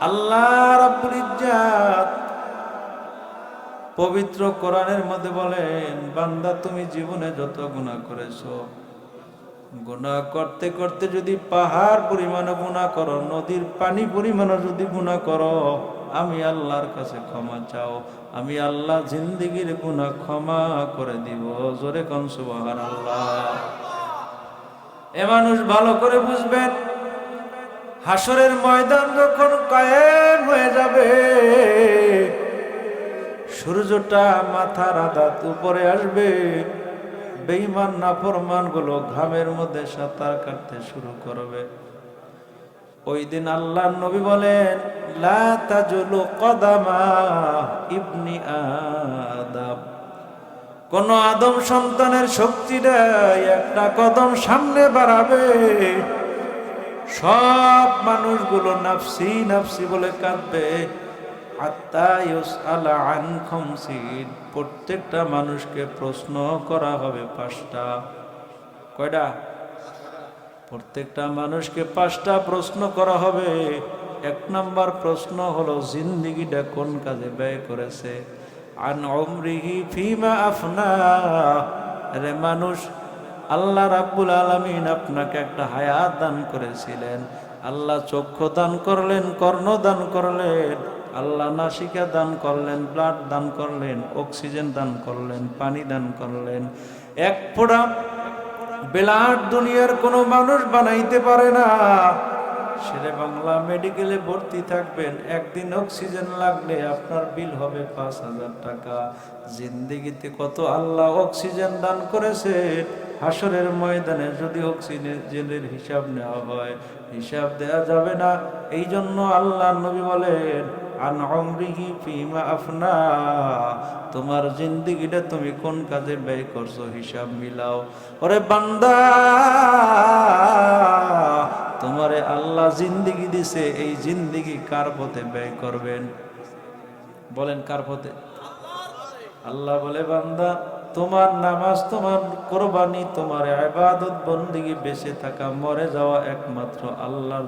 আল্লাহ রাব্বুল ইজ্জাত পবিত্র কোরআনের মধ্যে বলেন, বান্দা তুমি জীবনে যত গুনাহ করেছো, গুনাহ করতে করতে যদি পাহাড় পরিমাণে গুনাহ করো, নদীর পানি পরিমাণে যদি গুনাহ করো, আমি আল্লাহর কাছে ক্ষমা চাও, আমি আল্লাহ জিন্দেগীর গুনাহ ক্ষমা করে দিব। জোরে কোন সুবহানাল্লাহ। এ মানুষ ভালো করে বুঝবেন, হাসরের ময়দান যখন কায়েম হয়ে যাবে, সূর্যটা মাথার আঘাত উপরে আসবে, বেঈমান নাফরমান গুলো ঘামের মধ্যে সাঁতার কাটতে শুরু করবে। ওই দিন আল্লাহর নবী বলেন, লা তাজুলু কদামা ইবনি আদম, কোন আদম সন্তানের শক্তিটা একটা কদম সামনে বাড়াবে, সব মানুষগুলো নাফসি নাফসি বলে কাঁদবে। হাত্তা ইউসআলা আন খামসিন, প্রত্যেকটা মানুষকে প্রশ্ন করা হবে পাঁচটা। কয়টা? প্রত্যেকটা মানুষকে পাঁচটা প্রশ্ন করা হবে। এক নম্বর প্রশ্ন হলো, জিন্দেগিটা কোন কাজে ব্যয় করেছে। আন উমরিহি ফিমা আফনা, আরে মানুষ, আল্লাহ রাব্বুল আলামিন আপনাকে একটা হায়াত দান করেছিলেন, আল্লাহ চক্ষু দান করলেন, কর্ণ দান করলেন, আল্লাহ নাসিকা দান করলেন, ব্লাড দান করলেন, অক্সিজেন দান করলেন, পানি দান করলেন। এক ফোঁটা ব্লাড দুনিয়ার কোনো মানুষ বানাইতে পারে না। শেরে বাংলা মেডিকেলে ভর্তি থাকবেন, একদিন অক্সিজেন লাগলে আপনার বিল হবে 5,000 টাকা। জিন্দেগিতে কত আল্লাহ অক্সিজেন দান করেছে, হাসরের ময়দানে যদি অক্সিজেনের হিসাব নেওয়া হয়, হিসাব দেয়া যাবে না। এই জন্য আল্লাহ নবী বলেন, আন উমরিহি ফিমা আফনা, তোমার জিন্দেগিটা তুমি কোন কাজে ব্যয় করছো, হিসাব মিলাও। ওরে বান্দা, তোমারে আল্লাহ জিন্দেগি দিছে, এই জিন্দেগি কার পথে ব্যয় করবেন? বলেন কার পথে? আল্লাহ বলে, বান্দা তোমার নামাজ, তোমার কোরবানি, তোমার ইবাদত বন্দেগী, বেঁচে থাকা মরে যাওয়া একমাত্র আল্লাহর